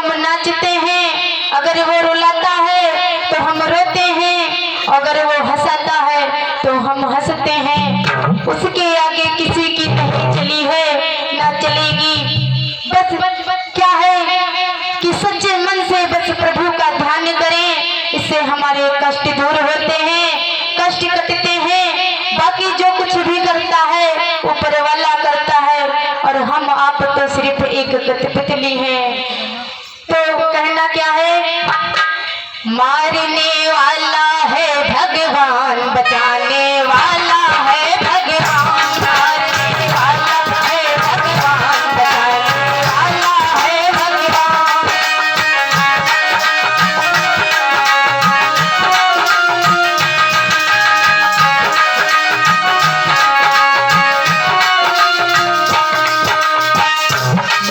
हम नाचते हैं, अगर वो रुलाता है तो हम रोते हैं, अगर वो हंसाता है तो हम हंसते हैं। उसके आगे किसी की नहीं चली है, ना चलेगी। बस क्या है कि सच्चे मन से बस प्रभु का ध्यान करें, इससे हमारे कष्ट दूर होते हैं, कष्ट कटते हैं। बाकी जो कुछ भी करता है ऊपर वाला करता है, और हम आप तो सिर्फ एक कठपुतली हैं। तो कहना क्या है, मारने वाला है भगवान, बचाने वाला है भगवान, मारने वाला है भगवान, बचाने वाला है भगवान।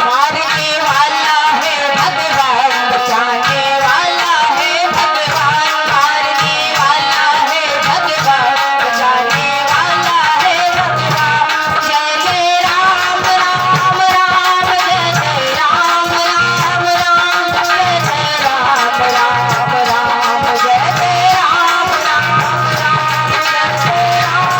मारने वाला है भगवान, बचाने वाला है भगवान, मारने वाला है भगवान, बचाने वाला है भगवान। जय जय राम राम राम, जय जय राम राम राम, जय जय राम राम राम, जय जय राम राम राम, जय जय राम।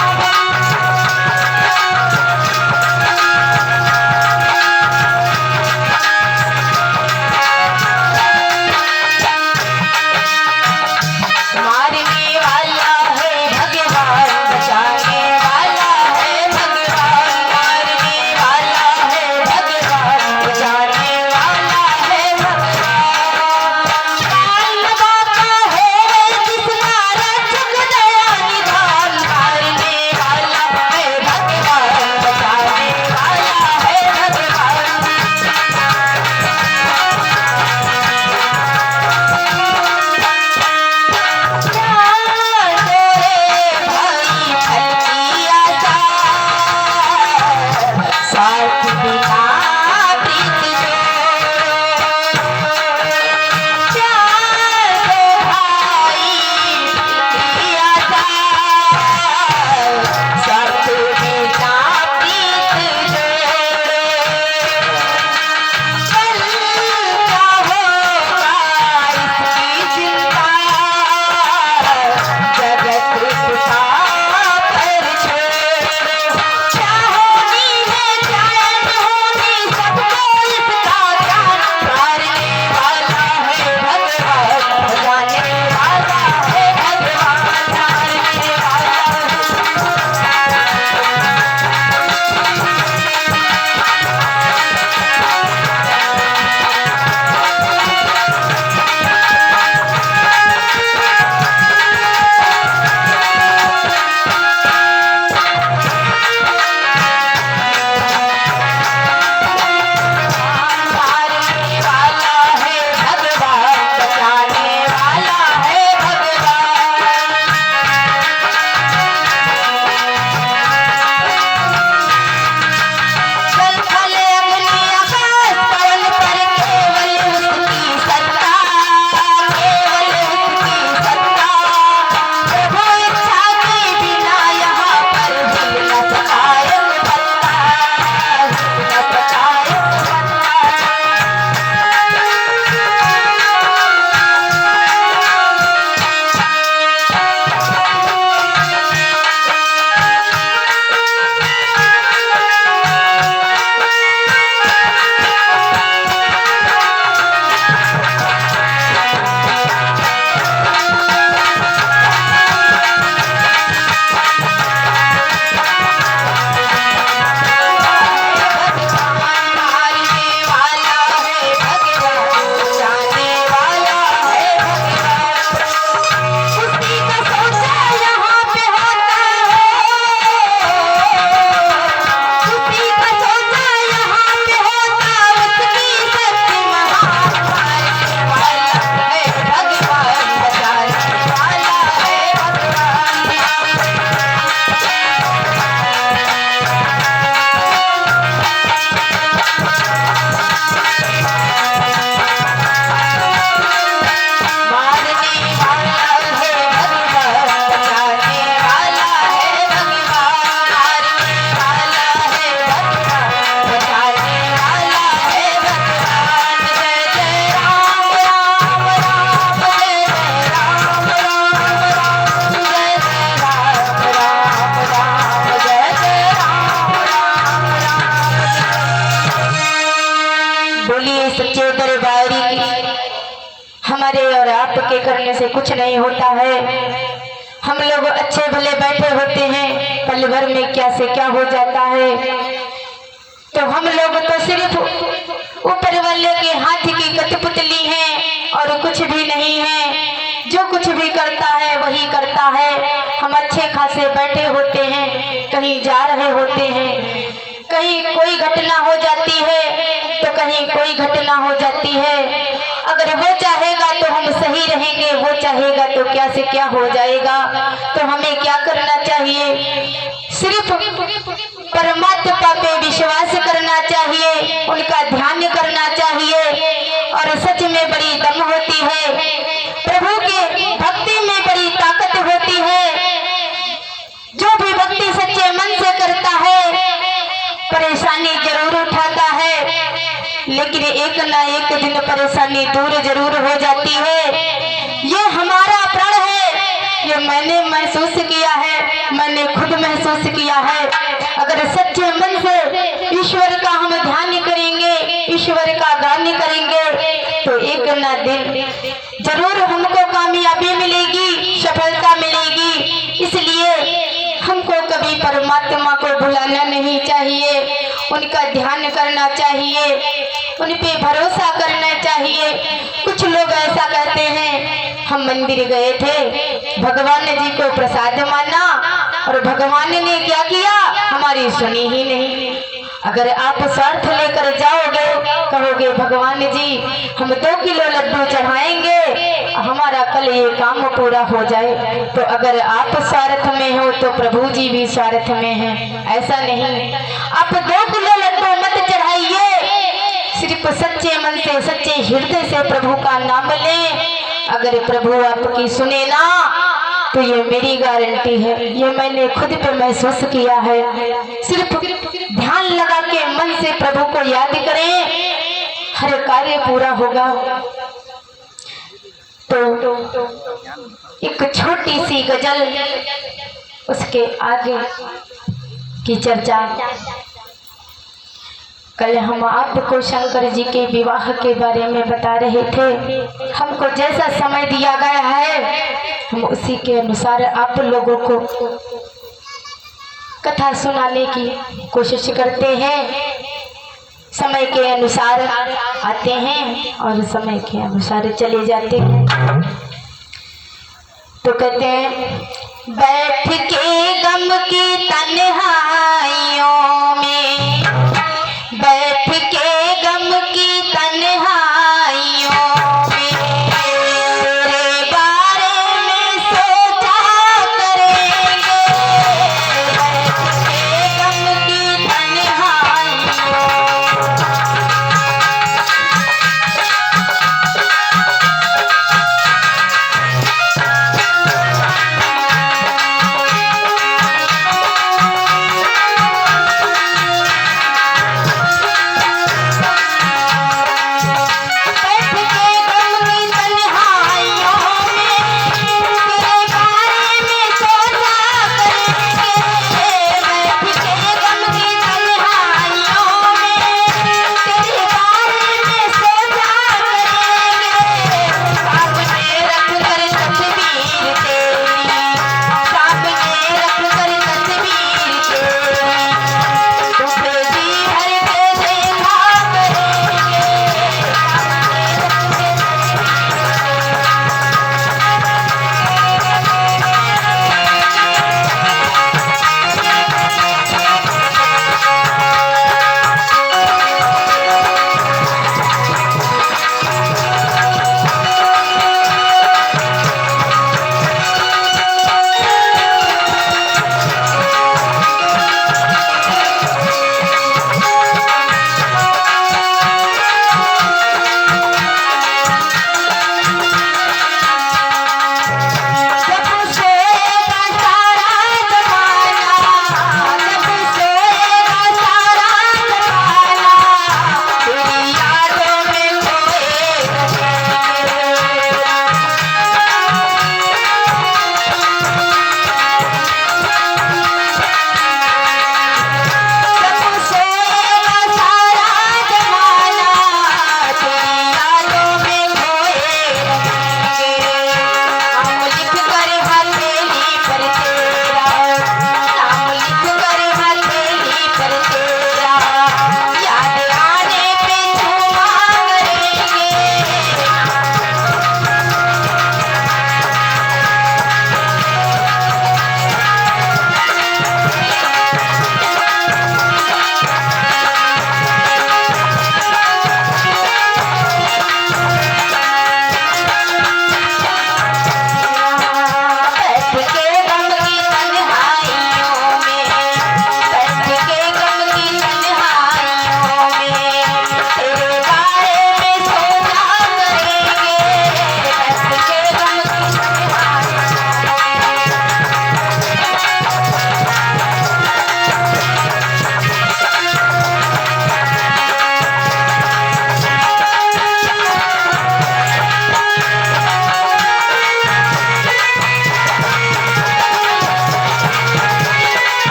बोलिए सच्चे दरबारी की, हमारे और आपके करने से कुछ नहीं होता है। हम लोग अच्छे भले बैठे होते हैं, पल भर में क्या से क्या हो जाता है। तो हम लोग तो सिर्फ ऊपर वाले के हाथ की कठपुतली हैं और कुछ भी नहीं है। जो कुछ भी करता है वही करता है। हम अच्छे खासे बैठे होते हैं, कहीं जा रहे होते हैं, कहीं कोई घटना हो जाती है तो कहीं कोई घटना हो जाती है। अगर वो चाहेगा तो हम सही रहेंगे, वो चाहेगा तो क्या से क्या हो जाएगा। तो हमें क्या करना चाहिए? सिर्फ परमात्मा पे विश्वास करना चाहिए, उनका ध्यान करना चाहिए। और सच में बड़ी दम होती है, प्रभु के भक्ति में बड़ी ताकत होती है। जो भी भक्ति सच्चे मन से करता है, परेशानी जरूर उठाता है, लेकिन एक ना एक दिन परेशानी दूर जरूर हो जाती है। ये हमारा प्रण है, ये मैंने महसूस किया है, मैंने खुद महसूस किया है। अगर सच्चे मन से ईश्वर का हम ध्यान करेंगे, ईश्वर का गान करेंगे, तो एक ना दिन जरूर हमको कामयाबी मिलेगी, सफलता मिलेगी। इसलिए हमको कभी परमात्मा को भुलाना नहीं चाहिए, उनका ध्यान करना चाहिए, उन पे भरोसा करना चाहिए। कुछ लोग ऐसा कहते हैं, हम मंदिर गए थे, भगवान जी को प्रसाद माना और भगवान ने क्या किया, हमारी सुनी ही नहीं। अगर आप स्वार्थ लेकर जाओगे, कहोगे भगवान जी हम 2 किलो लड्डू चढ़ाएंगे, हमारा कल ये काम पूरा हो जाए, तो अगर आप स्वार्थ में हो तो प्रभु जी भी स्वार्थ में हैं। ऐसा नहीं, आप 2 किलो लड्डू मत चढ़ाइए, सिर्फ सच्चे मन से सच्चे हृदय से प्रभु का नाम लें। अगर प्रभु आपकी सुने ना, तो ये मेरी गारंटी है, ये मैंने खुद पे महसूस किया है। सिर्फ ध्यान लगा के मन से प्रभु को याद करें, हर कार्य पूरा होगा। तो एक छोटी सी गजल, उसके आगे की चर्चा। कल हम आपको शंकर जी के विवाह के बारे में बता रहे थे। हमको जैसा समय दिया गया है, हम उसी के अनुसार आप लोगों को कथा सुनाने की कोशिश करते हैं। समय के अनुसार आते हैं और समय के अनुसार चले जाते हैं। तो कहते हैं, बैठ के गम की तन्हाइयों में, बैठ के गम की तन्हाइयों में, तेरे बारे में सोचा करेंगे। बैठ के गम की तन्हाइयों,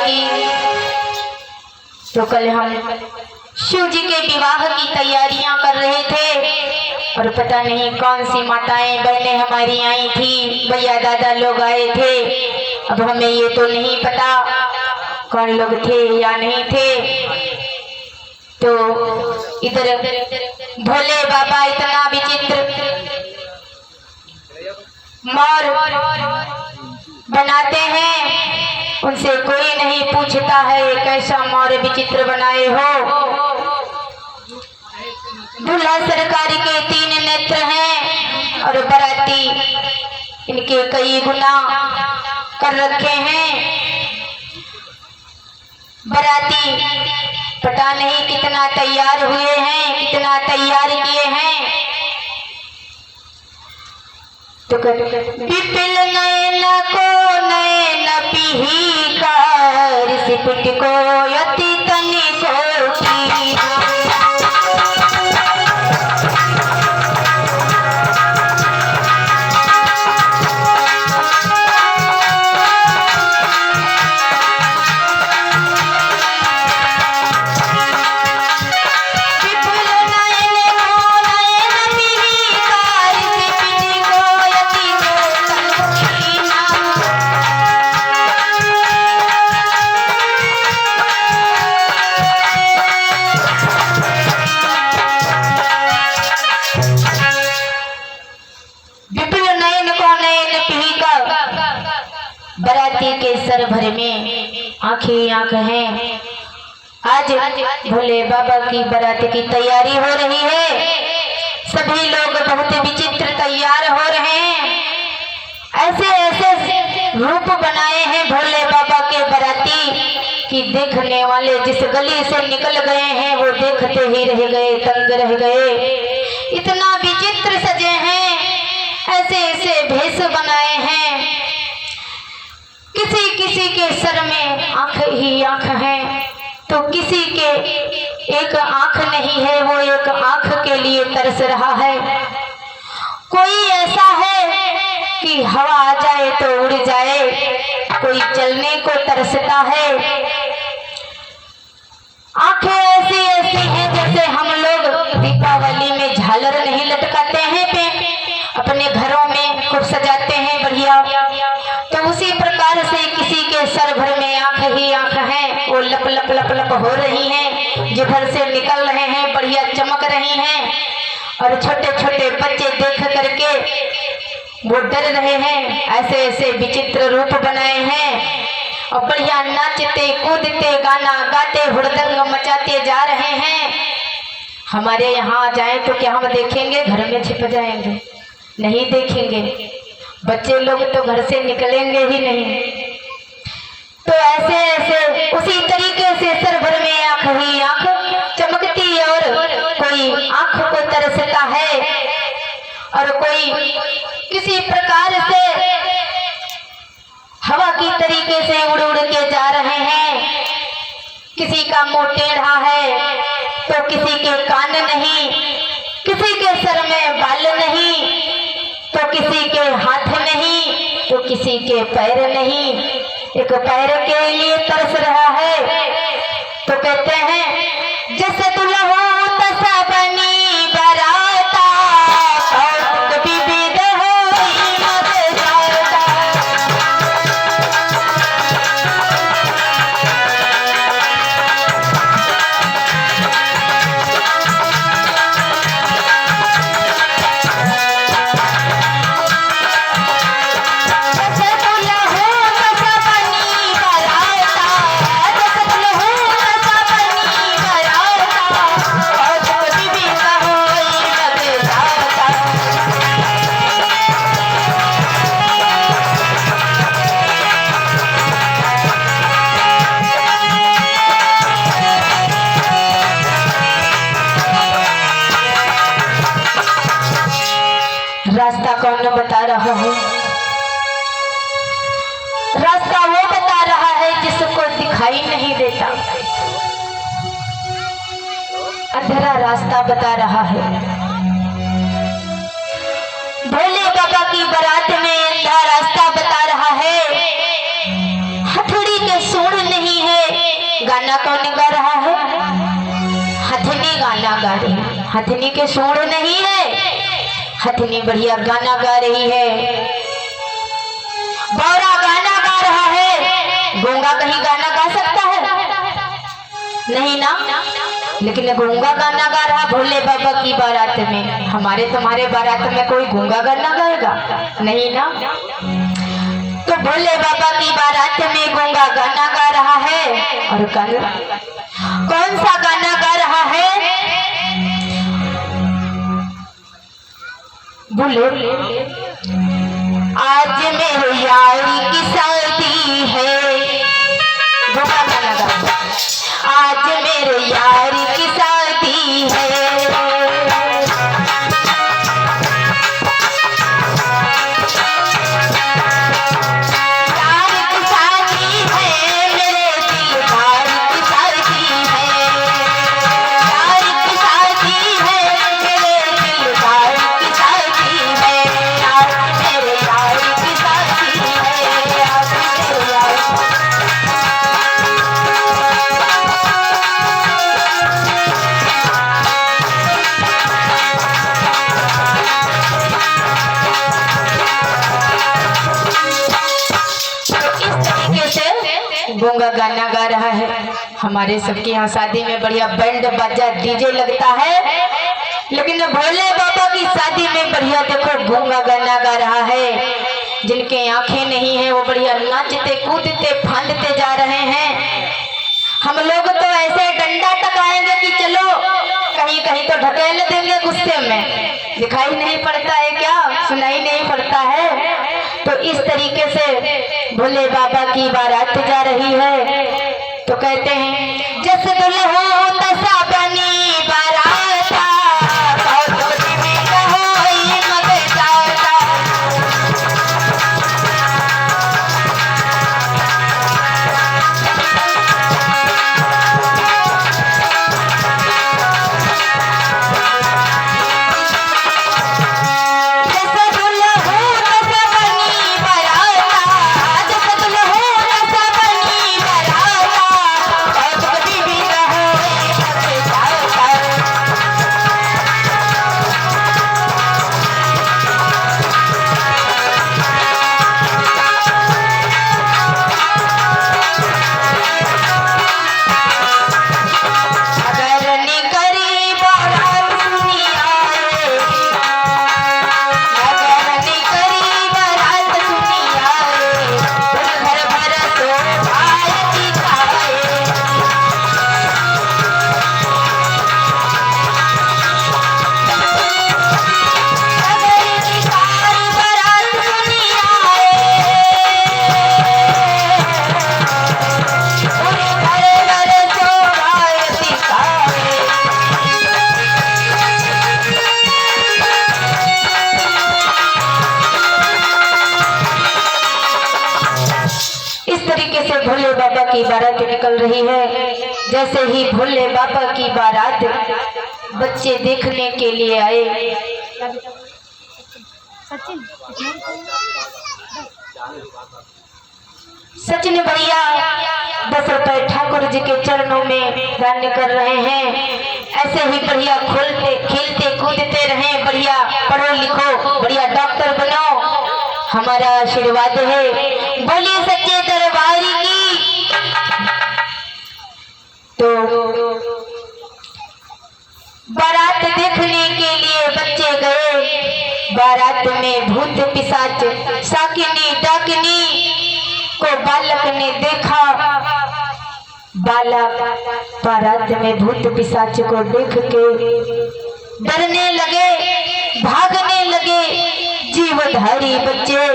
की। तो कल हम शिव जी के विवाह की तैयारियां कर रहे थे और पता नहीं कौन सी माताएं बहनें हमारी आई थी, भैया दादा लोग आए थे। अब हमें ये तो नहीं पता कौन लोग थे या नहीं थे। तो इधर भोले बाबा इतना विचित्र मोर बनाते हैं, उनसे कोई नहीं पूछता है कैसा मोर विचित्र बनाए हो। दूल्हा सरकार के 3 नेत्र हैं और बराती इनके कई गुना कर रखे हैं। बराती पता नहीं कितना तैयार हुए हैं, कितना तैयार किए हैं। तो विपिल नयन को नयन पिही कर सिपट को यति तनि को की। बराती के सर भर में आंखें आंख हैं। आज भोले बाबा की बारात की तैयारी हो रही है। सभी लोग बहुत विचित्र तैयार हो रहे हैं। ऐसे ऐसे रूप बनाए हैं भोले बाबा के बाराती कि देखने वाले जिस गली से निकल गए हैं वो देखते ही रह गए, तंग रह गए। इतना विचित्र सजे हैं, ऐसे ऐसे भेष बनाए हैं। किसी किसी के सर में आंख ही आंख है तो किसी के एक आंख नहीं है, वो एक आंख के लिए तरस रहा है। कोई ऐसा है कि हवा आ जाए तो उड़ जाए, कोई चलने को तरसता है। आंखें ऐसी ऐसी हैं जैसे हम लोग दीपावली में झालर नहीं लटकाते हैं पे अपने घरों में खूब सजाते हैं बढ़िया, तो उसी प्रकार से किसी के सर भर में आंख ही आंख है, वो लप लप लप लप हो रही हैं, जिधर से निकल रहे हैं बढ़िया चमक रही हैं। और छोटे छोटे बच्चे देख करके वो डर रहे हैं। ऐसे ऐसे विचित्र रूप बनाए हैं और बढ़िया नाचते कूदते गाना गाते हुड़दंग मचाते जा रहे हैं। हमारे यहाँ जाए तो क्या हम देखेंगे? घर में छिप जाएंगे, नहीं देखेंगे। बच्चे लोग तो घर से निकलेंगे ही नहीं। तो ऐसे ऐसे उसी तरीके से सर भर में आंख ही आंख चमकती और कोई आंख को तरसता है और कोई किसी प्रकार से हवा की तरीके से उड़ उड़ के जा रहे हैं। किसी का मुंह टेढ़ा है तो किसी के कान नहीं, किसी के सर में बाल नहीं तो किसी के हाथ नहीं तो किसी के पैर नहीं। एक पैर के लिए तरस रहा है तो कहते हैं जैसे दुल्हा हो तसा बनी बराता, कभी विद होई मत जाता। रास्ता कौन बता रहा है? रास्ता वो बता रहा है जिसको दिखाई नहीं देता। अंधेरा रास्ता बता रहा है। भोले बाबा की बारात में अंधा रास्ता बता रहा है। हथौड़ी के सूंड नहीं गाना कौन गा रहा है? हथनी गाना गा रही है। हथनी के सूंड नहीं है, हथनी बढ़िया गाना गा रही है। बौरा गाना गा रहा है। गूंगा कहीं गाना गा सकता है? नहीं ना। लेकिन गूंगा गाना गा रहा भोले बाबा की बारात में। हमारे तुम्हारे बारात में कोई गूंगा गाना गाएगा? नहीं ना। तो भोले बाबा की बारात में गूंगा गाना गा रहा है। और कौन सा गाना गा रहा है? बोले, आज मेरे यारी की शादी है। गूंगा गाना गा, आज मेरे यारी की शादी है। गूंगा गाना गा रहा है। हमारे सबके यहाँ शादी में बढ़िया बैंड बाजा डीजे लगता है, लेकिन भोले बाबा की शादी में बढ़िया देखो गूंगा गाना गा रहा है। जिनके आंखें नहीं है वो बढ़िया नाचते कूदते फांदते जा रहे हैं। हम लोग तो ऐसे डंडा टकाएंगे कि चलो कहीं कहीं तो ढकेल देंगे गुस्से में। दिखाई नहीं पड़ता है क्या? सुनाई नहीं पड़ता है? तो इस तरीके से भोले बाबा की बारात जा रही है। तो कहते हैं जस दुल्हो तसा बनी बाराता, भोले बाबा की बारात निकल रही है। जैसे ही भोले बाबा की बारात बच्चे देखने के लिए आए। सचिन भैया 10 रुपए ठाकुर जी के चरणों में दान कर रहे हैं। ऐसे ही बढ़िया खोलते खेलते कूदते रहें, बढ़िया पढ़ो लिखो, बढ़िया डॉक्टर बनो, हमारा आशीर्वाद है। बोलिए सच्चे दरबारी की। तो बारात देखने के लिए बच्चे गए। बारात में भूत पिशाच साकिनी डाकिनी को बालक ने देखा। बालक बारात में भूत पिशाच को देख के डरने लगे, भागने लगे। जीवधारी बच्चे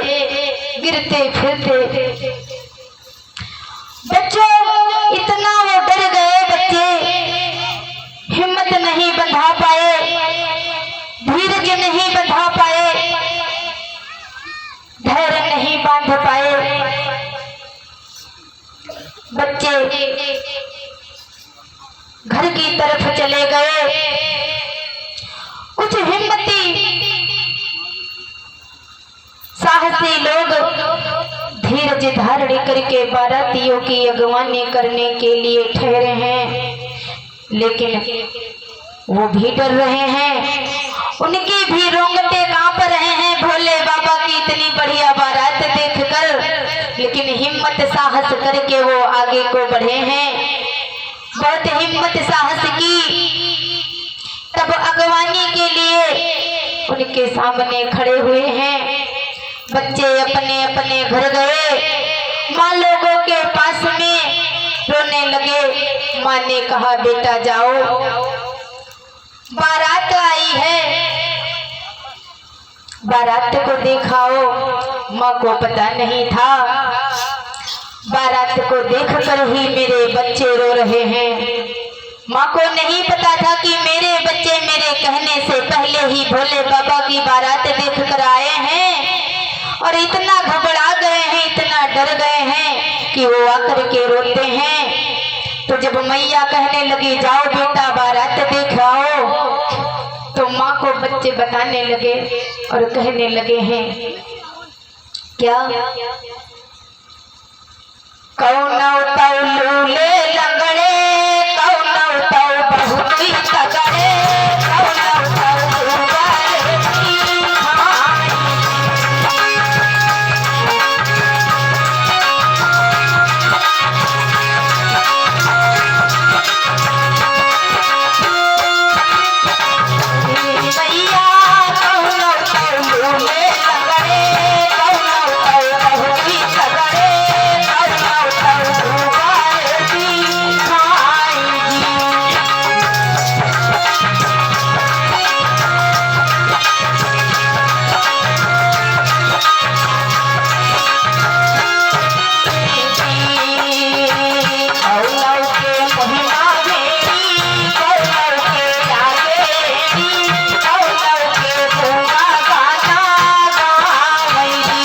गिरते फिरते, बच्चों इतना वो डर गए, बच्चे हिम्मत नहीं बंधा पाए, धीरज नहीं बंधा पाए, धैर्य नहीं बांध पाए। बच्चे घर की तरफ चले गए। कुछ हिम्मती साहसी लोग धीरज धारण करके बारातियों की अगवानी करने के लिए ठहरे हैं, लेकिन वो भी डर रहे हैं, उनकी भी रोंगटे कांप रहे हैं भोले बाबा की इतनी बढ़िया बारात देखकर। लेकिन हिम्मत साहस करके वो आगे को बढ़े हैं, बहुत हिम्मत साहस की। तब अगवानी के लिए उनके सामने खड़े हुए हैं। बच्चे अपने अपने घर गए, माँ लोगों के पास में रोने लगे। माँ ने कहा बेटा जाओ, बारात आई है, बारात को दिखाओ। माँ को पता नहीं था, बारात को देखकर ही मेरे बच्चे रो रहे हैं। माँ को नहीं पता था कि मेरे बच्चे मेरे कहने से पहले ही भोले बाबा की बारात देख कर आए हैं और इतना घबरा गए हैं, इतना डर गए हैं कि वो आकर के रोते हैं। तो जब मैया कहने लगी जाओ बेटा बारात देख आओ, तो माँ को बच्चे बताने लगे और कहने लगे हैं क्या, कौनौ तौ लूले लंगड़े, कौनौ तौ बहुत ही तगड़े, कौनौ तौ उबारे की खाई। मैया कौनौ तौ लूले लंगड़े, कौनौ तौ बहुत ही तगड़े, कौनौ तौ उबारे की खाई जी। कौनौ के महिमा मेरी, कौनौ के आगे मेरी, कौनौ के पूरा गाना गावैली।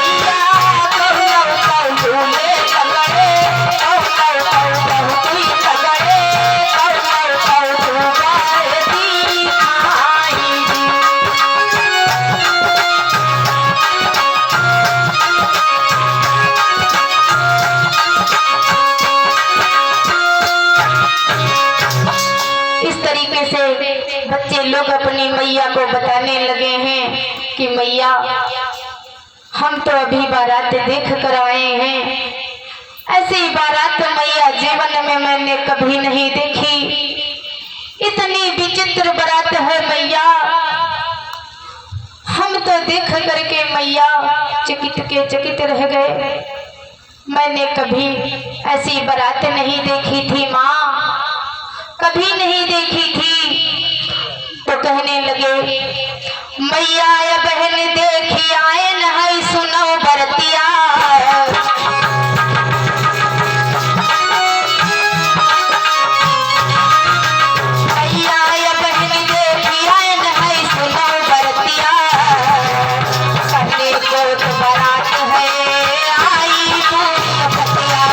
मैया कौनौ तौ लूले लंगड़े, कौनौ तौ बहुत ही तगड़े, कौनौ तौ उबारे की खाई जी। इस तरीके से बच्चे लोग अपनी मैया को बताने लगे हैं कि मैया हम तो अभी बारात देख कर आए हैं, ऐसी बारात मैया जीवन में मैंने कभी नहीं देखी, इतनी विचित्र बारात है मैया। हम तो देख करके मैया चकित रह गए, मैंने कभी ऐसी बारात नहीं देखी थी माँ, कभी नहीं देखी थी। तो कहने लगे मैया या बहन देखी आए नहीं सुनो बरतिया, मैया या बहन देखी आए नहीं सुनो बरतिया, कहने को तो बारात है आई पूरी बतिया।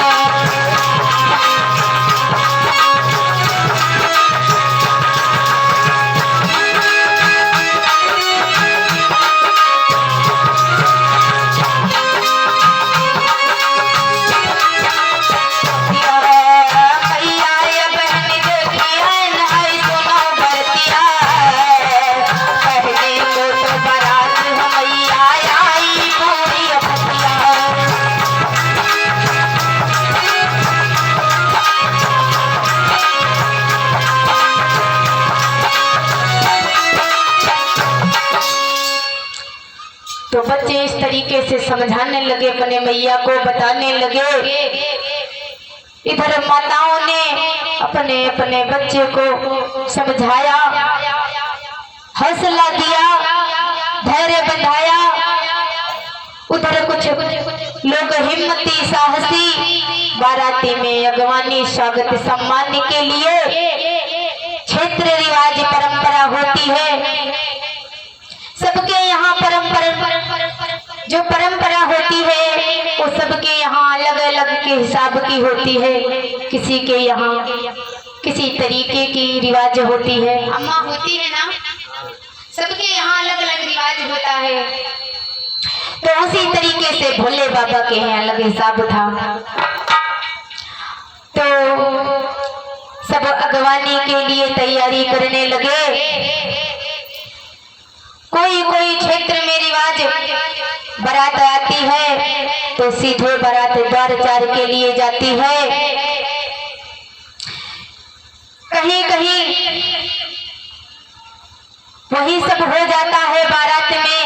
तो बच्चे इस तरीके से समझाने लगे, अपने मैया को बताने लगे। इधर माताओं ने अपने अपने बच्चे को समझाया, हौसला दिया, धैर्य बंधाया। उधर कुछ लोग हिम्मती साहसी बाराती में अगवानी स्वागत सम्मान के लिए क्षेत्र रिवाज परंपरा होती है। सबके यहाँ परंपरा जो परंपरा होती है वो सबके यहाँ अलग अलग के हिसाब की होती है, किसी के यहाँ किसी तरीके की रिवाज होती है। अम्मा होती है ना, सबके यहाँ अलग अलग रिवाज होता है। तो उसी तरीके से भोले बाबा के यहाँ अलग हिसाब था। तो सब अगवानी के लिए तैयारी करने लगे। कोई कोई क्षेत्र में रिवाज बारात आती है तो सीधे बारात द्वारचार के लिए जाती है। कहीं कहीं वही सब हो जाता है बारात में।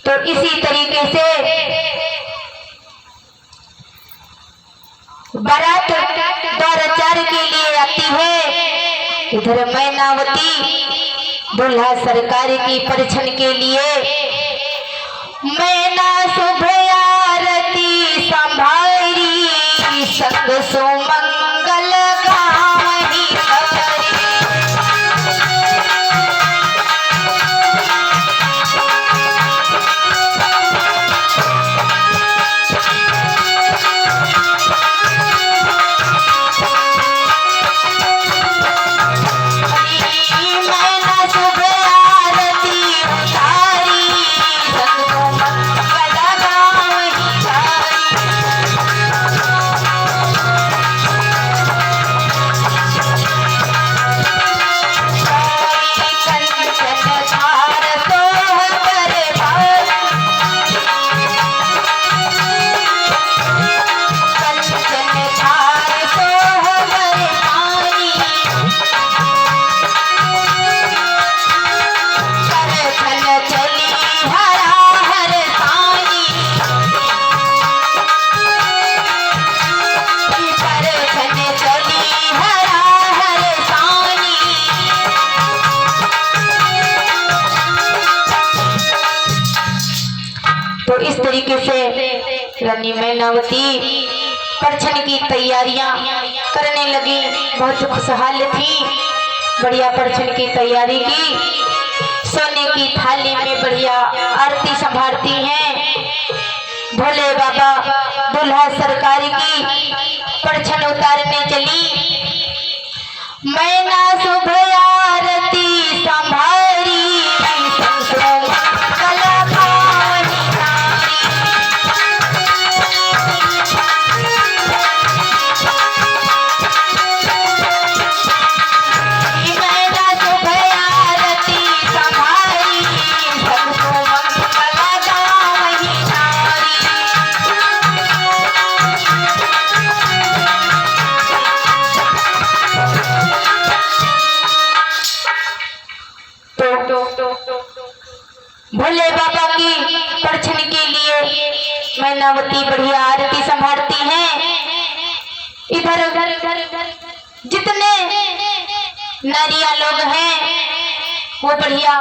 तो इसी तरीके से बारात द्वारचार के लिए आती है। इधर मैनावती दूल्हा सरकार की परछन के लिए मैना शुभ आरती संभारी संग सुमंगल गावहि हरि। तो इस तरीके से रानी मैनावती परछन की तैयारियां करने लगी। बहुत खुशहाल थी, बढ़िया परछन की तैयारी की। सोने की थाली में बढ़िया आरती संभालती हैं। भोले बाबा दूल्हा सरकार की परछन उतारने चली। मैना शुभ आरती संभारी भोले बाबा की परछन के लिए मैनावती बढ़िया आरती संभालती हैं। इधर उधर जितने नारिया लोग हैं वो बढ़िया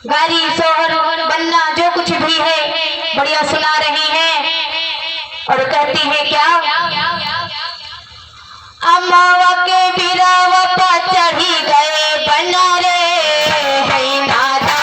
गारी सोहर बन्ना जो कुछ भी है बढ़िया सुना रही हैं और कहती है क्या, अम्मावा के बिरावा पा चढ़ी गए बना रे है नादा।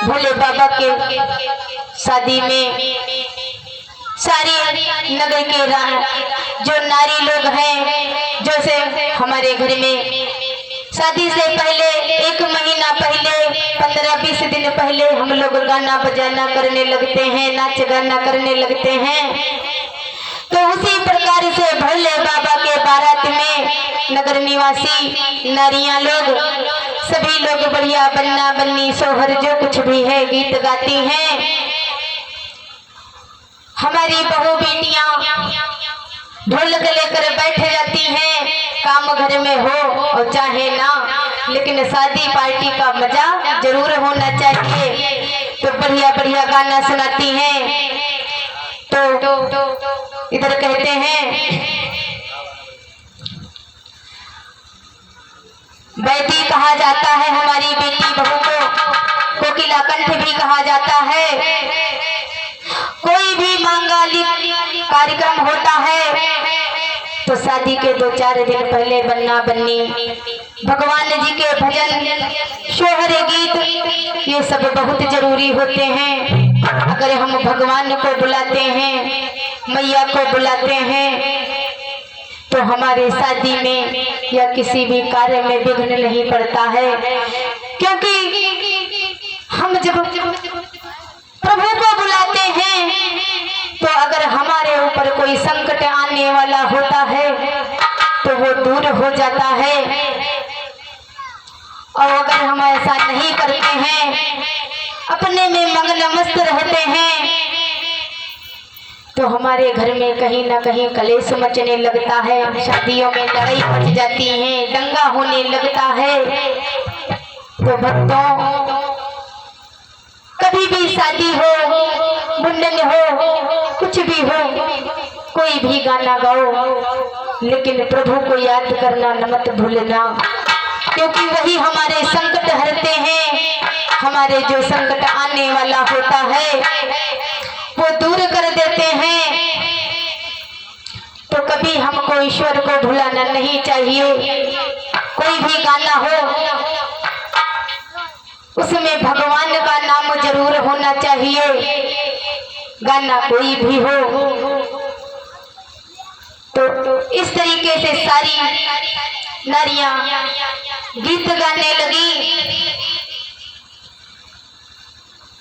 भोले बाबा के शादी में सारी नगर के जो नारी लोग हैं, जैसे हमारे घर में शादी से पहले 1 महीना पहले 15-20 दिन पहले हम लोग गाना बजाना करने लगते हैं, नाच गाना करने लगते हैं। तो उसी प्रकार से भोले बाबा के बारात में नगर निवासी नारियां लोग सभी लोग बढ़िया बन्ना बन्नी सोहर जो कुछ भी है गीत गाती हैं। हमारी बहू बेटियां ढोलक लेकर बैठ जाती हैं, काम घर में हो और चाहे ना, लेकिन शादी पार्टी का मजा जरूर होना चाहिए। तो बढ़िया बढ़िया गाना सुनाती हैं। तो इधर कहते हैं बैदी कहा जाता है हमारी बेटी बहू को, कोकिला कंठ भी कहा जाता है। कोई भी मांगलिक कार्यक्रम होता है तो शादी के 2-4 दिन पहले बन्ना बन्नी, भगवान जी के भजन, सोहर गीत, ये सब बहुत जरूरी होते हैं। अगर हम भगवान को बुलाते हैं, मैया को बुलाते हैं, तो हमारे शादी में या किसी भी कार्य में विघ्न नहीं पड़ता है। क्योंकि हम जब प्रभु को बुलाते हैं तो अगर हमारे ऊपर कोई संकट आने वाला होता है तो वो दूर हो जाता है। और अगर हम ऐसा नहीं करते हैं, अपने में मग्न मस्त रहते हैं, तो हमारे घर में कहीं ना कहीं कलेश मचने लगता है, शादियों में लड़ाई मच जाती है, दंगा होने लगता है। तो भक्तों, कभी भी शादी हो, मुंडन हो, कुछ भी हो, कोई भी गाना गाओ, लेकिन प्रभु को याद करना न मत भूलना, क्योंकि वही हमारे संकट हरते हैं। हमारे जो संकट आने वाला होता है वो दूर कर देते हैं। तो कभी हमको ईश्वर को भुलाना नहीं चाहिए। कोई भी गाना हो उसमें भगवान का नाम जरूर होना चाहिए। गाना कोई भी हो। तो इस तरीके से सारी नारियां गीत गाने लगी।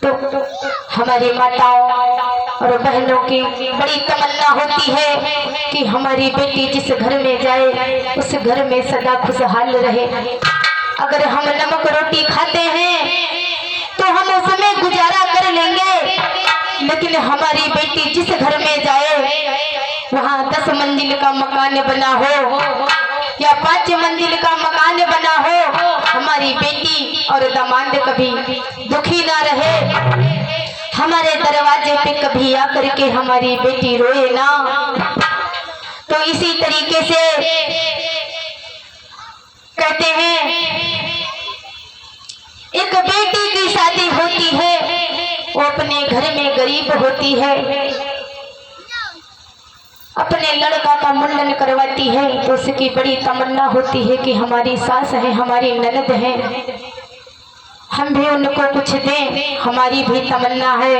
तो हमारी माताओं और बहनों की बड़ी तमन्ना होती है कि हमारी बेटी जिस घर में जाए उस घर में सदा खुशहाल रहे। अगर हम नमक रोटी खाते हैं तो हम उसमें गुजारा कर लेंगे, लेकिन हमारी बेटी जिस घर में जाए वहाँ 10 मंजिल का मकान बना हो या 5 मंजिल का मकान बना हो, हमारी बेटी और दामाद कभी दुखी ना रहे। हमारे दरवाजे पे कभी आकर के हमारी बेटी रोए ना। तो इसी तरीके से कहते हैं, एक बेटी की शादी होती है, वो अपने घर में गरीब होती है, अपने लड़का का मुंडन करवाती है तो उसकी बड़ी तमन्ना होती है कि हमारी सास है, हमारी ननद है, हम भी उनको कुछ दें। हमारी भी तमन्ना है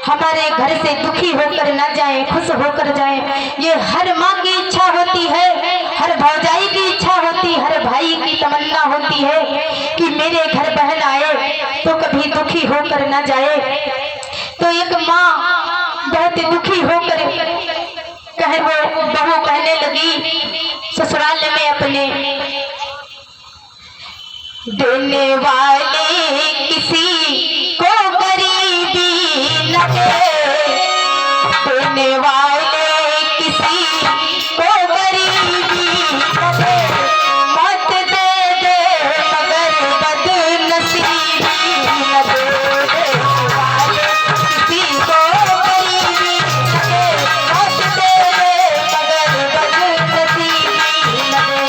हमारे घर से दुखी होकर न जाए, खुश होकर जाए। ये हर माँ की इच्छा होती है, हर भौजाई की इच्छा होती है, हर भाई की तमन्ना होती है कि मेरे घर बहन आए तो कभी दुखी होकर न जाए। तो एक माँ बहुत दुखी होकर कहे वो बहू कहने लगी ससुराल में अपने, देने वाले किसी को गरीबी न दे, देने वाले किसी को गरीबी न दे, मत दे दे मगर बदनसीबी न दे, देने वाले किसी को गरीबी न दे, मत दे दे मगर बदनसीबी न दे।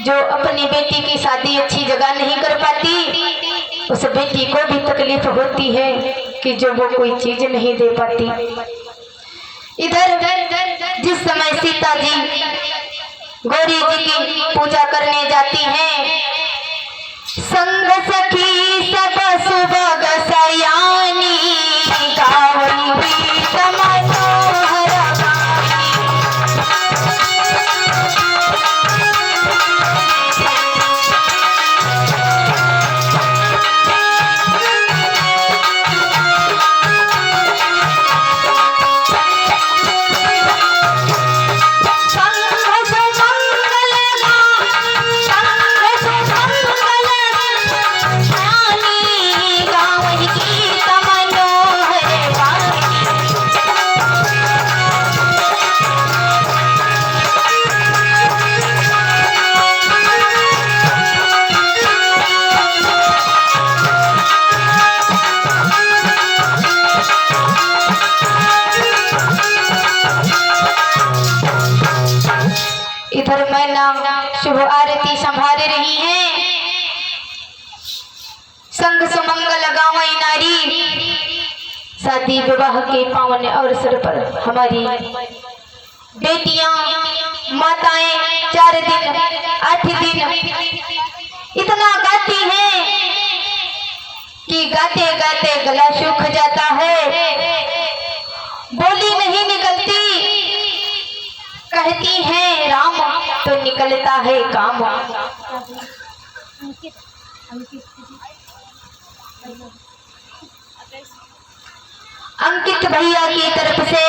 जो अपनी बेटी की शादी अच्छी जगह नहीं कर पाती, उस बेटी को भी तकलीफ होती है कि जो वो कोई चीज नहीं दे पाती। इधर जिस समय सीता जी गौरी जी की पूजा करने जाती हैं, संग सखी सब सुबह सयानी गावई हुई मनोहर शुभ आरती संभाल रही हैं। संग सुमंगल गावई नारी, शादी विवाह के पावन अवसर पर हमारी बेटियां माताएं 4 दिन 8 दिन इतना गाती हैं कि गाते गाते गला सूख जाता है, बोली नहीं निकलती। कहती है राम तो निकलता है काम। अंकित भैया की तरफ से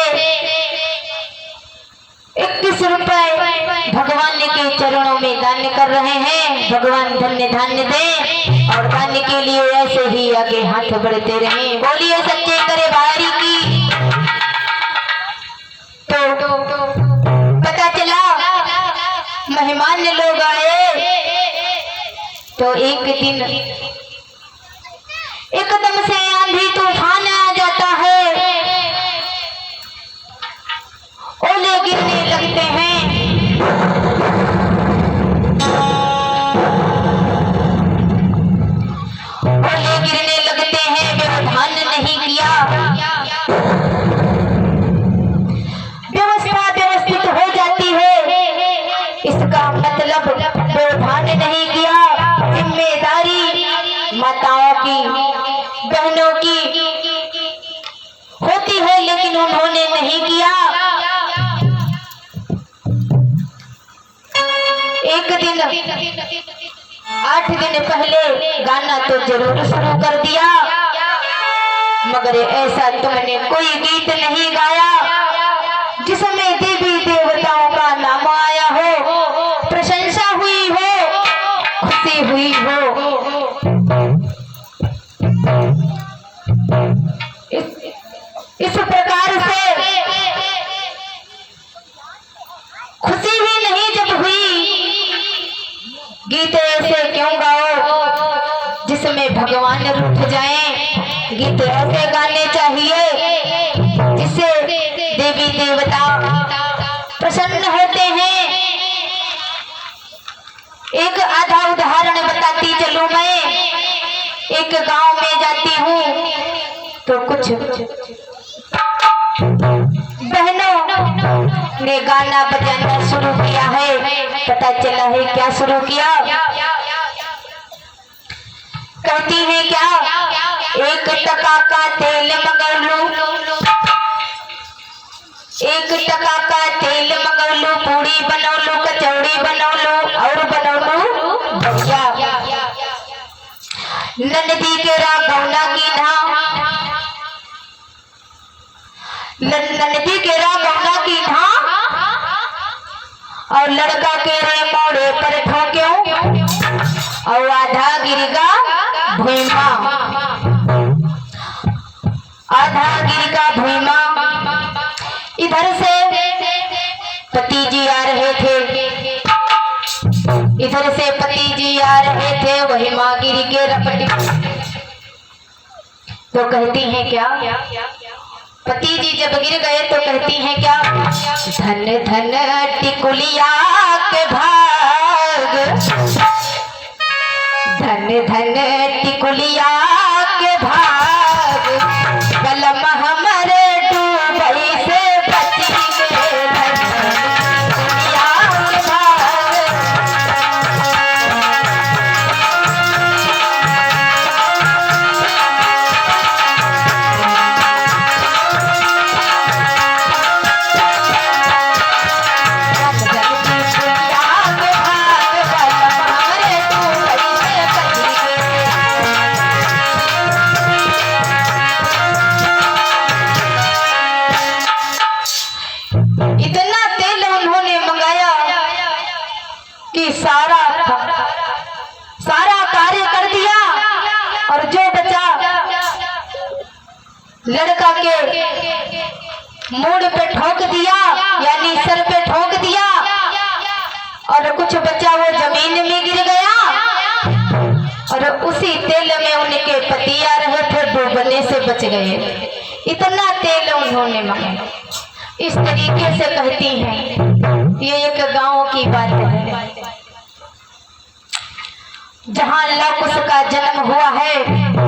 21 रुपए भगवान के चरणों में दान कर रहे हैं। भगवान धन्य धान्य दे और दान के लिए ऐसे ही आगे हाथ बढ़ते रहें। बोलिए सच्चे करे भारी की। तो पता चला मेहमान लोग आए तो एक दिन एकदम से आंधी तूफान आ जाता है, ओले गिरने लगते हैं। ओले गिरने लगते हैं, व्यवधान नहीं किया, व्यवस्था व्यवस्थित हो जाती है। इसका मतलब व्यवधान नहीं किया। जिम्मेदारी माताओं की बहनों की होती है, लेकिन उन्होंने नहीं किया। एक दिन 8 दिन पहले गाना तो जरूर शुरू कर दिया, मगर ऐसा तुमने कोई गीत नहीं गाया जिसमें देवी देवताओं का नाम आया हो, प्रशंसा हुई हो, खुशी हुई हो। इस प्रकार से खुशी ही नहीं जब हुई, गीत ऐसे क्यों गाओ जिसमें भगवान रूठ जाएं। गीत ऐसे गाने चाहिए जिससे देवी देवता प्रसन्न होते हैं। एक आधा उदाहरण बताती चलूं। मैं एक गांव में जाती हूँ तो कुछ बहनों ने गाना बजाना शुरू किया है। पता चला है क्या शुरू किया? कहती है क्या, 1 टका का तेल मंगा लूं, 1 टका का तेल मंगा लूं, पूड़ी बना लूं, कचौड़ी बना लूं और बना लूं भैया। नंदी के रागौना की धाम, नंदी के रागौना की धाम और लड़का के रे मोड़े पर ठोक्यों और आधा गिरगा भूमा, आधा गिरगा भूमा। इधर से पति जी आ रहे थे, इधर से पति जी आ रहे थे, वही माँ गिर के रपटी। तो कहती हैं क्या, पति जी जब गिर गए तो कहती हैं क्या, धन धन टिकुलिया के भाग धन टिकुलिया के भाग कलम हमारे डूबई से बची गे धन टिकुलिया के भाग। इतना तेल उन्होंने मंगाया कि सारा कार्य कर दिया और जो बचा लड़का के मूड पे ठोक दिया, यानी सर पे ठोक दिया, और कुछ बचा वो जमीन में गिर गया। और उसी तेल में उनके पति आ रहे थे, डूबने से बच गए। इतना तेल उन्होंने मंगाया। इस तरीके से कहती हैं। ये एक गांव की बात है जहां लव कुश का जन्म हुआ है।